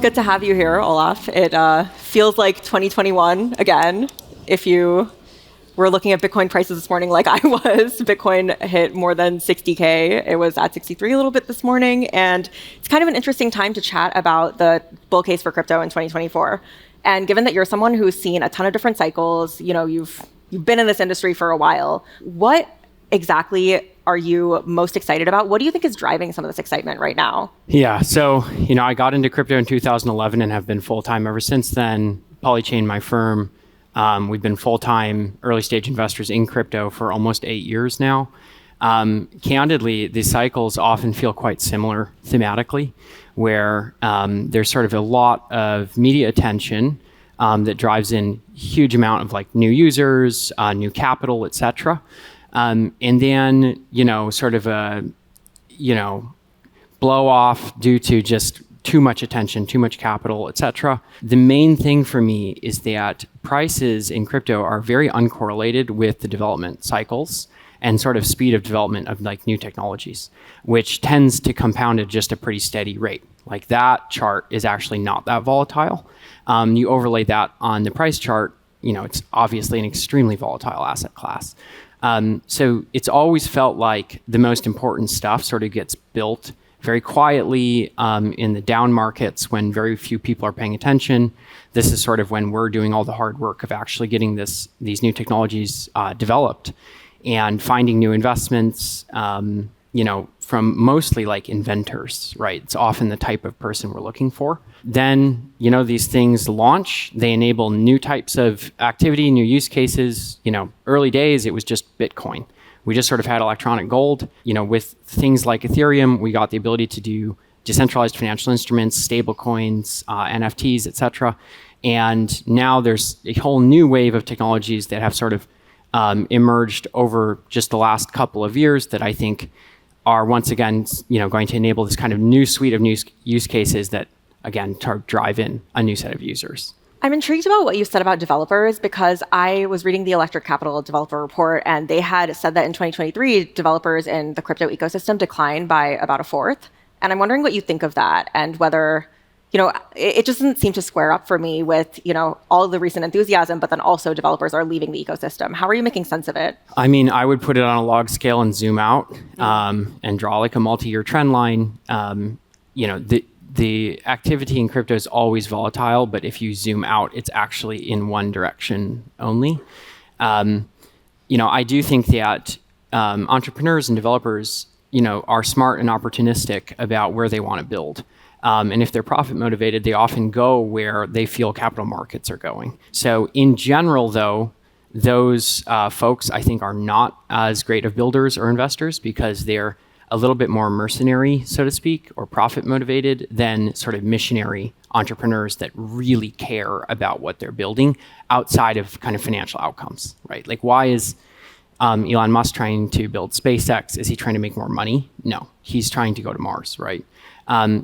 Good to have you here, Olaf. It feels like 2021 again. If you were looking at Bitcoin prices this morning like I was, Bitcoin hit more than 60K. It was at 63 a little bit this morning. And it's kind of an interesting time to chat about the bull case for crypto in 2024. And given that you're someone who's seen a ton of different cycles, you've been in this industry for a while, what exactly are you most excited about? What do you think is driving some of this excitement right now? Yeah, so, I got into crypto in 2011 and have been full-time ever since then. Polychain, my firm, we've been full-time early stage investors in crypto for almost 8 years now. Candidly, the cycles often feel quite similar thematically, where there's sort of a lot of media attention that drives in huge amount of like new users, new capital, et cetera. And then, sort of a, blow off due to just too much attention, too much capital, et cetera. The main thing for me is that prices in crypto are very uncorrelated with the development cycles and sort of speed of development of like new technologies, which tends to compound at just a pretty steady rate. Like that chart is actually not that volatile. You overlay that on the price chart, it's obviously an extremely volatile asset class. So it's always felt like the most important stuff sort of gets built very quietly in the down markets when very few people are paying attention. This is sort of when we're doing all the hard work of actually getting these new technologies developed and finding new investments, from mostly like inventors, right? It's often the type of person we're looking for. Then, these things launch, they enable new types of activity, new use cases. Early days, it was just Bitcoin. We just sort of had electronic gold. With things like Ethereum, we got the ability to do decentralized financial instruments, stable coins, NFTs, et cetera. And now there's a whole new wave of technologies that have sort of emerged over just the last couple of years that I think are once again, going to enable this kind of new suite of new use cases that, again, drive in a new set of users. I'm intrigued about what you said about developers because I was reading the Electric Capital developer report and they had said that in 2023, developers in the crypto ecosystem declined by about a fourth. And I'm wondering what you think of that and whether, it just doesn't seem to square up for me with, all of the recent enthusiasm, but then also developers are leaving the ecosystem. How are you making sense of it? I mean, I would put it on a log scale and zoom out and draw like a multi-year trend line. The activity in crypto is always volatile, but if you zoom out, it's actually in one direction only. I do think that entrepreneurs and developers, are smart and opportunistic about where they want to build. And if they're profit motivated, they often go where they feel capital markets are going. So in general, though, those folks, I think, are not as great of builders or investors because they're a little bit more mercenary, so to speak, or profit motivated than sort of missionary entrepreneurs that really care about what they're building outside of kind of financial outcomes, right? Like, why is Elon Musk trying to build SpaceX? Is he trying to make more money? No, he's trying to go to Mars, right?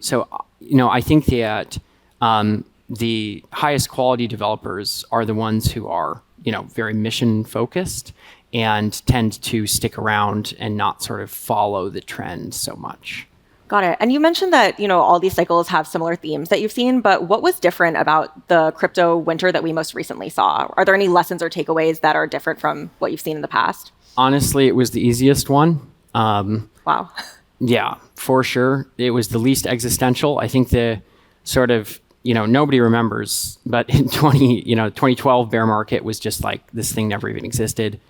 So, I think that the highest quality developers are the ones who are, very mission focused and tend to stick around and not sort of follow the trend so much. Got it. And you mentioned that, all these cycles have similar themes that you've seen, but what was different about the crypto winter that we most recently saw? Are there any lessons or takeaways that are different from what you've seen in the past? Honestly, it was the easiest one. Wow. Yeah, for sure. It was the least existential. I think the sort of, nobody remembers, but in 2012 bear market was just like this thing never even existed.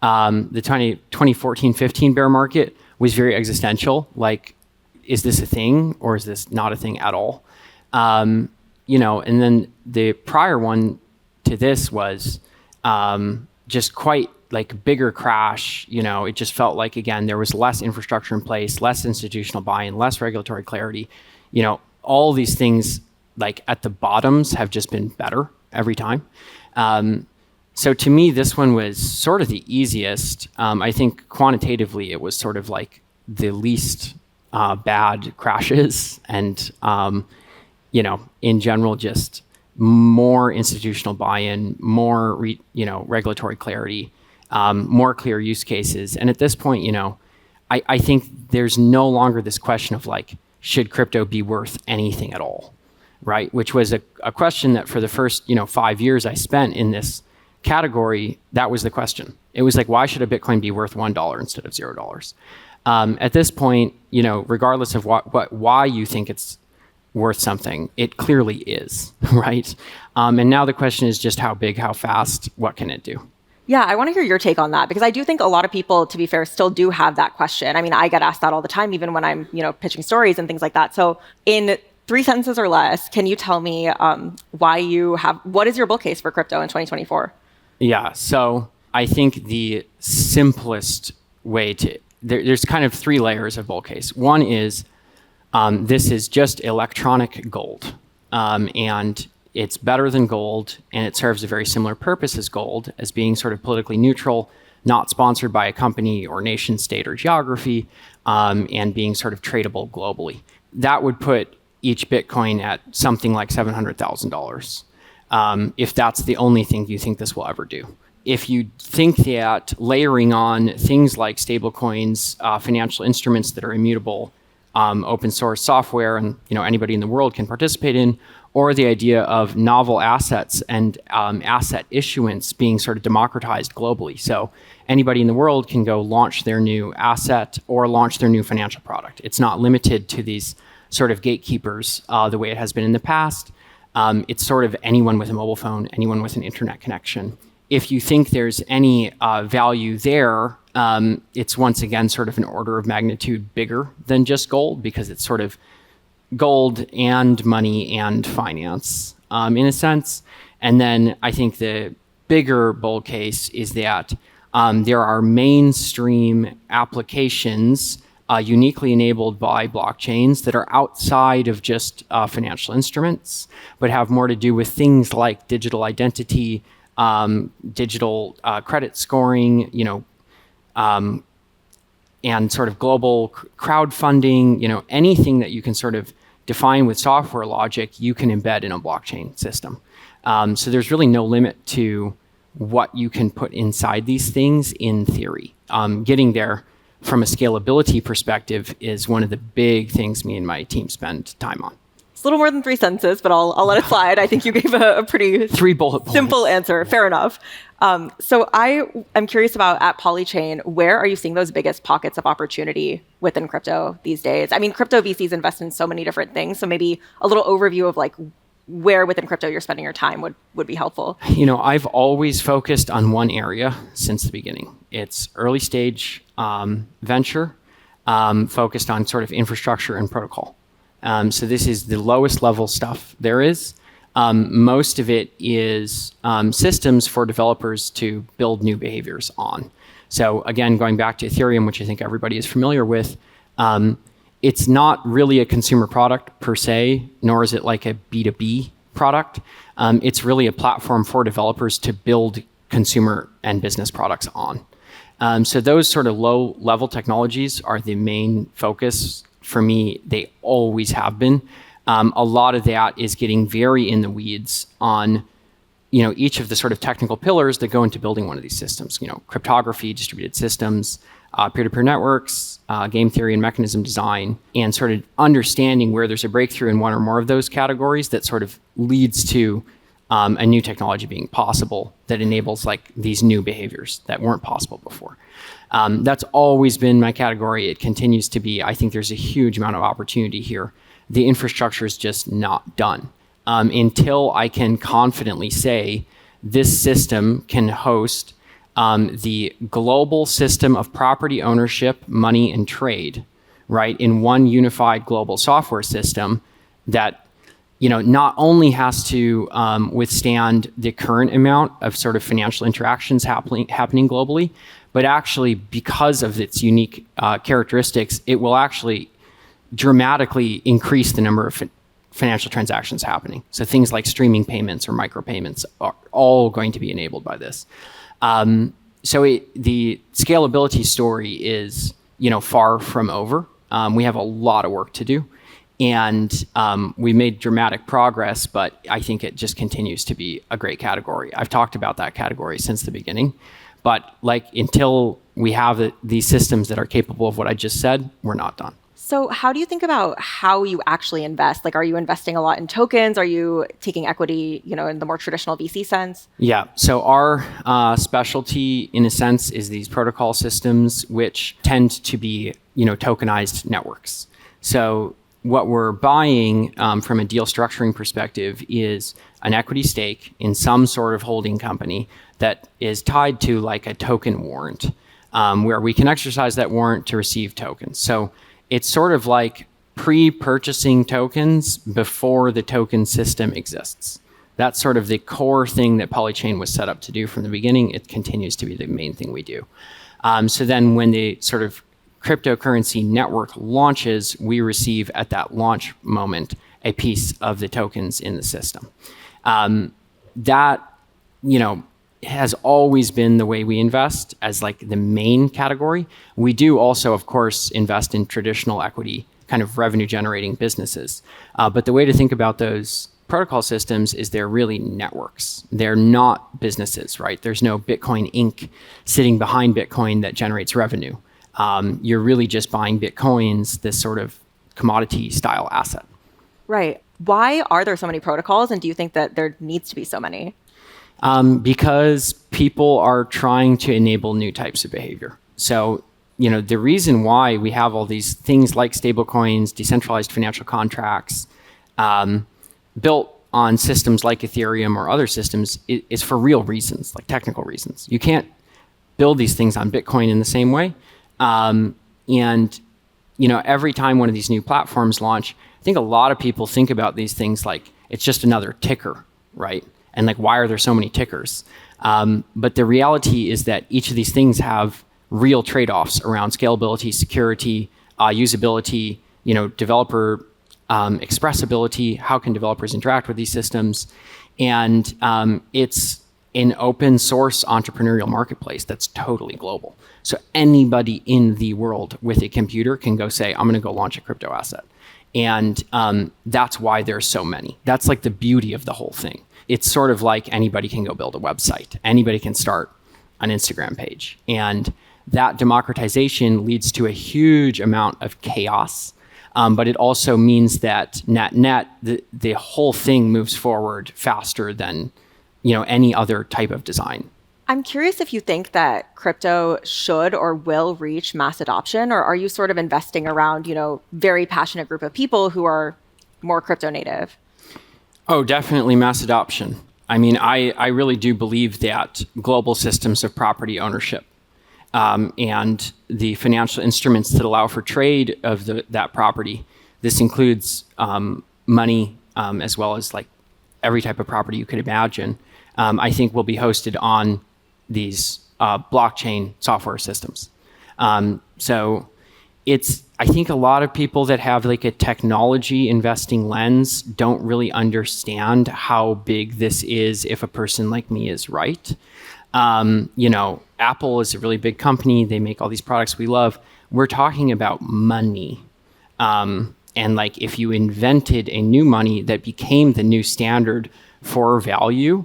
The 2014-15 bear market was very existential. Like, is this a thing or is this not a thing at all? And then the prior one to this was just quite like a bigger crash. It just felt like, again, there was less infrastructure in place, less institutional buy-in, less regulatory clarity. All these things like at the bottoms have just been better every time. So to me, this one was sort of the easiest. I think quantitatively, it was sort of like the least bad crashes. And, in general, just more institutional buy-in, more regulatory clarity, more clear use cases. And at this point, I think there's no longer this question of like, should crypto be worth anything at all? right? Which was a question that for the first 5 years I spent in this category, that was the question. It was like, why should a Bitcoin be worth $1 instead of $0? At this point, regardless of why you think it's worth something, it clearly is, right? And now the question is just how big, how fast, what can it do? Yeah, I want to hear your take on that, because I do think a lot of people, to be fair, still do have that question. I mean, I get asked that all the time, even when I'm, pitching stories and things like that. So in 3 sentences or less, can you tell me what is your bull case for crypto in 2024? Yeah, so I think the simplest way there's kind of 3 layers of bull case. One is this is just electronic gold, and it's better than gold, and it serves a very similar purpose as gold, as being sort of politically neutral, not sponsored by a company or nation, state, or geography, and being sort of tradable globally. That would put each Bitcoin at something like $700,000, if that's the only thing you think this will ever do. If you think that layering on things like stablecoins, financial instruments that are immutable, open source software, and anybody in the world can participate in, or the idea of novel assets and asset issuance being sort of democratized globally. So anybody in the world can go launch their new asset or launch their new financial product. It's not limited to these sort of gatekeepers the way it has been in the past. It's sort of anyone with a mobile phone, anyone with an internet connection. If you think there's any value there, it's once again sort of an order of magnitude bigger than just gold, because it's sort of gold and money and finance in a sense. And then I think the bigger bull case is that there are mainstream applications uniquely enabled by blockchains that are outside of just financial instruments, but have more to do with things like digital identity, digital credit scoring, and sort of global crowdfunding, anything that you can sort of define with software logic, you can embed in a blockchain system. So there's really no limit to what you can put inside these things in theory. Getting there from a scalability perspective is one of the big things me and my team spend time on. It's a little more than 3 sentences, but I'll let it slide. I think you gave a pretty 3 bullet points. Simple answer. Fair enough. So I am curious about, at Polychain, where are you seeing those biggest pockets of opportunity within crypto these days? I mean, crypto VCs invest in so many different things. So maybe a little overview of like where within crypto you're spending your time would be helpful. I've always focused on one area since the beginning. It's early stage venture focused on sort of infrastructure and protocol. So this is the lowest level stuff there is. Most of it is systems for developers to build new behaviors on. So again, going back to Ethereum, which I think everybody is familiar with, it's not really a consumer product per se, nor is it like a B2B product. It's really a platform for developers to build consumer and business products on. So those sort of low-level technologies are the main focus for me. They always have been. A lot of that is getting very in the weeds on, each of the sort of technical pillars that go into building one of these systems. Cryptography, distributed systems, peer-to-peer networks, game theory and mechanism design, and sort of understanding where there's a breakthrough in one or more of those categories that sort of leads to a new technology being possible that enables like these new behaviors that weren't possible before. That's always been my category. It continues to be. I think there's a huge amount of opportunity here. The infrastructure is just not done. Until I can confidently say this system can host the global system of property ownership, money, and trade, right, in one unified global software system that not only has to withstand the current amount of sort of financial interactions happening globally, but actually, because of its unique characteristics, it will actually dramatically increase the number of financial transactions happening. So things like streaming payments or micropayments are all going to be enabled by this. So the scalability story is, far from over. We have a lot of work to do. And we made dramatic progress, but I think it just continues to be a great category. I've talked about that category since the beginning. But until we have these systems that are capable of what I just said, we're not done. So how do you think about how you actually invest? Like, are you investing a lot in tokens? Are you taking equity, in the more traditional VC sense? Yeah. So our specialty, in a sense, is these protocol systems, which tend to be, tokenized networks. So what we're buying from a deal structuring perspective is an equity stake in some sort of holding company that is tied to like a token warrant, where we can exercise that warrant to receive tokens. So it's sort of like pre-purchasing tokens before the token system exists. That's sort of the core thing that Polychain was set up to do from the beginning. It continues to be the main thing we do. So then when the sort of cryptocurrency network launches, we receive at that launch moment a piece of the tokens in the system. That, has always been the way we invest as like the main category. We do also, of course, invest in traditional equity kind of revenue generating businesses. But the way to think about those protocol systems is they're really networks. They're not businesses, right? There's no Bitcoin Inc. sitting behind Bitcoin that generates revenue. You're really just buying Bitcoins, this sort of commodity style asset. Right. Why are there so many protocols? And do you think that there needs to be so many? Because people are trying to enable new types of behavior. So, the reason why we have all these things like stablecoins, decentralized financial contracts, built on systems like Ethereum or other systems is for real reasons, like technical reasons. You can't build these things on Bitcoin in the same way. Every time one of these new platforms launch, I think a lot of people think about these things like it's just another ticker, right? And like, why are there so many tickers? But the reality is that each of these things have real trade-offs around scalability, security, usability, developer expressibility. How can developers interact with these systems? And it's an open source entrepreneurial marketplace that's totally global. So anybody in the world with a computer can go say, I'm going to go launch a crypto asset. And that's why there's so many. That's like the beauty of the whole thing. It's sort of like anybody can go build a website. Anybody can start an Instagram page. And that democratization leads to a huge amount of chaos. But it also means that net, the whole thing moves forward faster than any other type of design. I'm curious if you think that crypto should or will reach mass adoption, or are you sort of investing around, very passionate group of people who are more crypto native? Oh, definitely mass adoption. I mean, I really do believe that global systems of property ownership and the financial instruments that allow for trade of that property, this includes money as well as like every type of property you could imagine, I think will be hosted on these blockchain software systems. So I think a lot of people that have like a technology investing lens don't really understand how big this is if a person like me is right. Apple is a really big company. They make all these products we love. We're talking about money. And like if you invented a new money that became the new standard for value,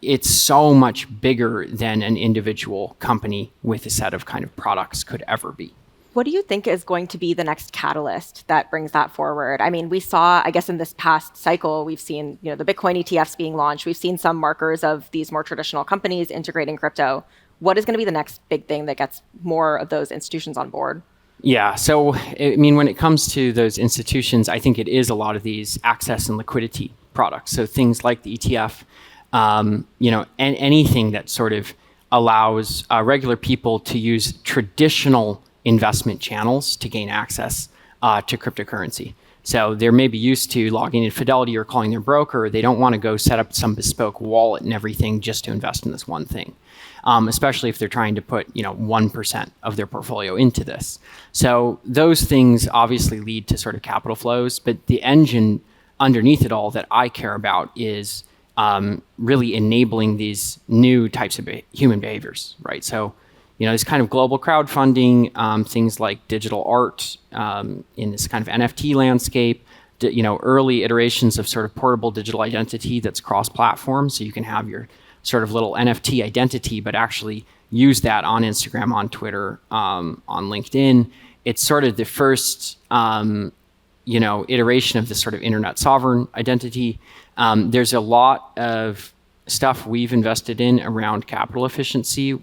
it's so much bigger than an individual company with a set of kind of products could ever be. What do you think is going to be the next catalyst that brings that forward? I mean, we saw, I guess in this past cycle, we've seen, the Bitcoin ETFs being launched. We've seen some markers of these more traditional companies integrating crypto. What is going to be the next big thing that gets more of those institutions on board? Yeah. So, I mean, when it comes to those institutions, I think it is a lot of these access and liquidity products. So things like the ETF, and anything that sort of allows regular people to use traditional investment channels to gain access to cryptocurrency. So they're maybe used to logging in Fidelity or calling their broker. They don't want to go set up some bespoke wallet and everything just to invest in this one thing, especially if they're trying to put 1% of their portfolio into this. So those things obviously lead to sort of capital flows, but the engine underneath it all that I care about is really enabling these new types of human behaviors, right? So this kind of global crowdfunding, things like digital art in this kind of NFT landscape, early iterations of sort of portable digital identity that's cross-platform. So you can have your sort of little NFT identity, but actually use that on Instagram, on Twitter, on LinkedIn. it's sort of the first, iteration of this sort of internet sovereign identity. There's a lot of stuff we've invested in around capital efficiency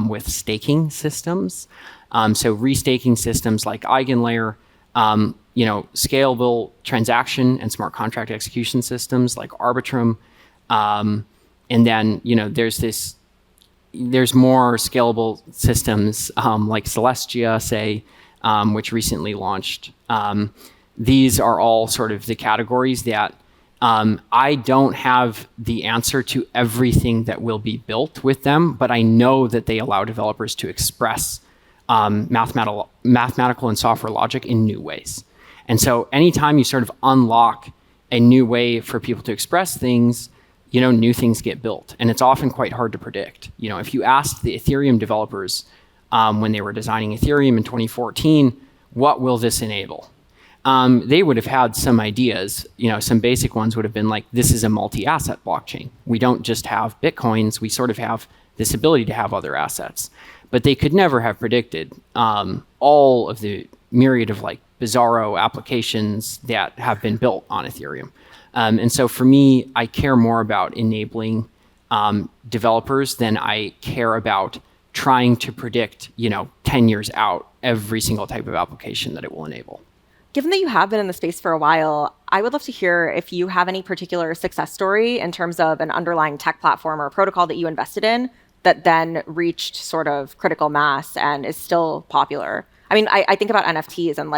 with staking systems. So restaking systems like EigenLayer, scalable transaction and smart contract execution systems like Arbitrum. And then, there's more scalable systems like Celestia, say, which recently launched. These are all sort of the categories that I don't have the answer to everything that will be built with them, but I know that they allow developers to express mathematical and software logic in new ways. And so anytime you sort of unlock a new way for people to express things, new things get built. And it's often quite hard to predict. If you asked the Ethereum developers when they were designing Ethereum in 2014, what will this enable? They would have had some ideas. Some basic ones would have been like, this is a multi-asset blockchain. We don't just have Bitcoins. We sort of have this ability to have other assets. But they could never have predicted all of the myriad of bizarro applications that have been built on Ethereum. And so for me, I care more about enabling developers than I care about trying to predict, 10 years out, every single type of application that it will enable. Given that you have been in the space for a while, I would love to hear if you have any particular success story in terms of an underlying tech platform or protocol that you invested in that then reached sort of critical mass and is still popular. I mean, I think about NFTs and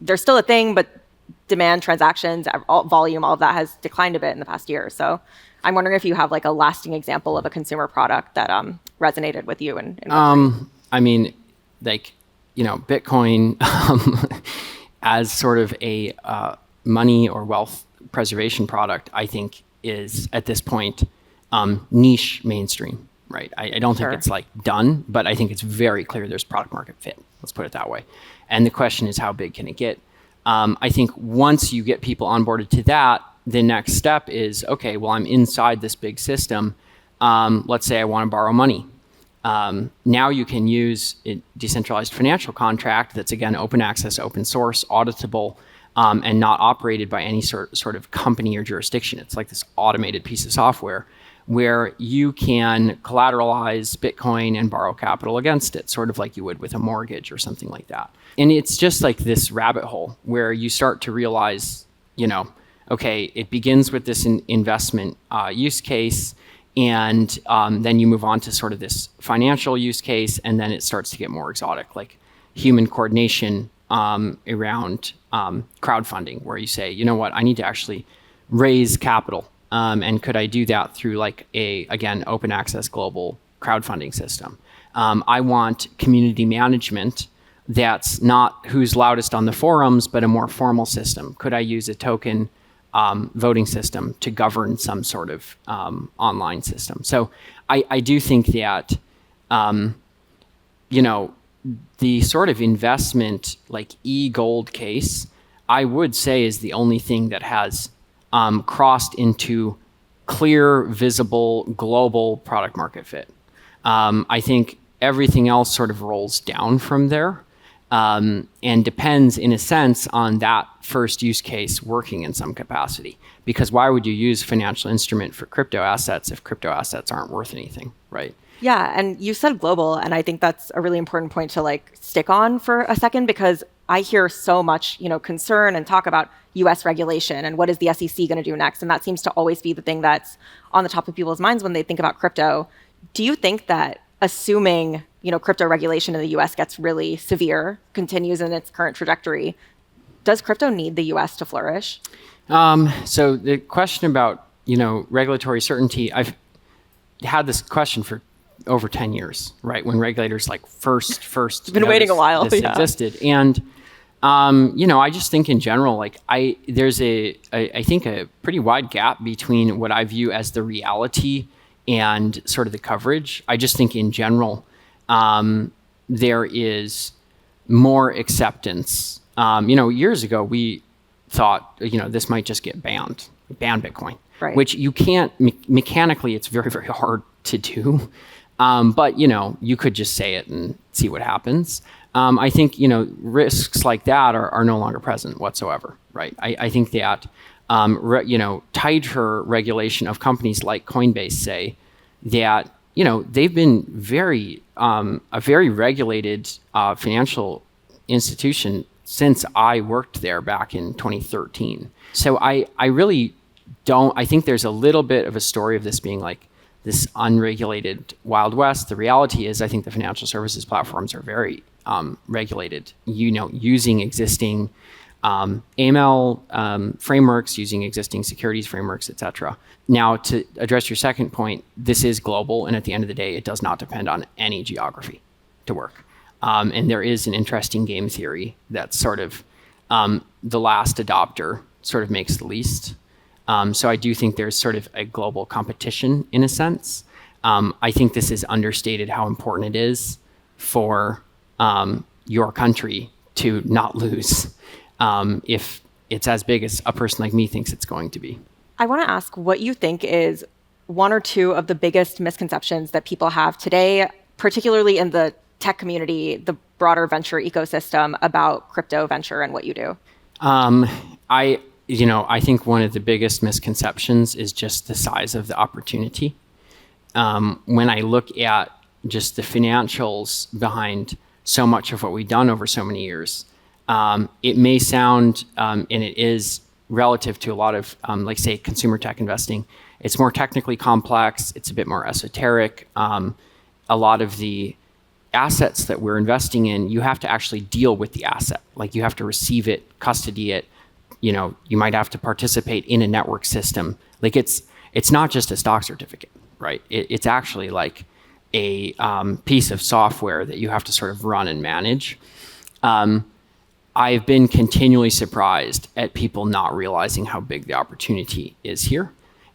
they're still a thing, but demand, transactions, volume, all of that has declined a bit in the past year. So I'm wondering if you have a lasting example of a consumer product that resonated with you. Bitcoin as sort of a money or wealth preservation product, I think is at this point niche mainstream, right? I don't think it's done, but I think it's very clear there's product market fit. Let's put it that way. And the question is, how big can it get? I think once you get people onboarded to that, the next step is, okay, well, I'm inside this big system. Let's say I want to borrow money. Now you can use a decentralized financial contract that's, again, open access, open source, auditable, and not operated by any sort of company or jurisdiction. It's like this automated piece of software where you can collateralize Bitcoin and borrow capital against it, sort of like you would with a mortgage or something like that. And it's just like this rabbit hole where you start to realize, okay, it begins with this investment use case, and then you move on to sort of this financial use case, and then it starts to get more exotic, like human coordination around crowdfunding, where you say, I need to actually raise capital. And could I do that through again, open access global crowdfunding system? I want community management that's not who's loudest on the forums, but a more formal system. Could I use a token voting system to govern some sort of online system? So I do think that, the sort of investment e-gold case, I would say is the only thing that has crossed into clear, visible, global product market fit. I think everything else sort of rolls down from there and depends, in a sense, on that first use case working in some capacity. Because why would you use a financial instrument for crypto assets if crypto assets aren't worth anything, right? Yeah, and you said global, and I think that's a really important point to stick on for a second, because I hear so much, concern and talk about U.S. regulation and what is the SEC going to do next, and that seems to always be the thing that's on the top of people's minds when they think about crypto. Do you think that assuming, crypto regulation in the U.S. gets really severe, continues in its current trajectory, does crypto need the U.S. to flourish? So the question about, regulatory certainty, I've had this question for over 10 years, right? When regulators first been waiting a while, this existed. And, I just think in general, there's I think a pretty wide gap between what I view as the reality and sort of the coverage. I just think in general, there is more acceptance. Years ago, we thought, this might just get ban Bitcoin, right, which you can't, mechanically, it's very, very hard to do. But, you could just say it and see what happens. I think, risks like that are no longer present whatsoever, right? I think that, tighter regulation of companies like Coinbase say that, they've been a very regulated financial institution since I worked there back in 2013. So I really I think there's a little bit of a story of this being like this unregulated Wild West. The reality is I think the financial services platforms are very regulated, using existing AML frameworks, using existing securities frameworks, et cetera. Now, to address your second point, this is global, and at the end of the day, it does not depend on any geography to work. And there is an interesting game theory that's sort of the last adopter sort of makes the least. So I do think there's sort of a global competition in a sense. I think this is understated how important it is for your country to not lose if it's as big as a person like me thinks it's going to be. I want to ask what you think is one or two of the biggest misconceptions that people have today, particularly in the tech community, the broader venture ecosystem, about crypto venture and what you do. I think one of the biggest misconceptions is just the size of the opportunity. When I look at just the financials behind so much of what we've done over so many years, it may sound, and it is relative to a lot of, like say, consumer tech investing, it's more technically complex, it's a bit more esoteric. A lot of the assets that we're investing in, you have to actually deal with the asset. Like you have to receive it, custody it, you might have to participate in a network system. Like it's not just a stock certificate, right? It's actually like a piece of software that you have to sort of run and manage. I've been continually surprised at people not realizing how big the opportunity is here.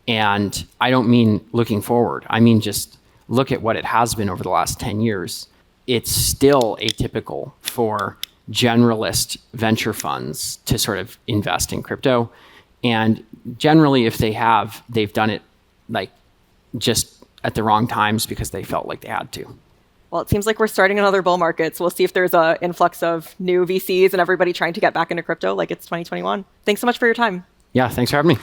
And I don't mean looking forward. I mean just look at what it has been over the last 10 years. It's still atypical for generalist venture funds to sort of invest in crypto. And generally, if they've done it like just at the wrong times because they felt like they had to. Well, it seems like we're starting another bull market, so we'll see if there's an influx of new VCs and everybody trying to get back into crypto like it's 2021. Thanks so much for your time. Yeah, thanks for having me.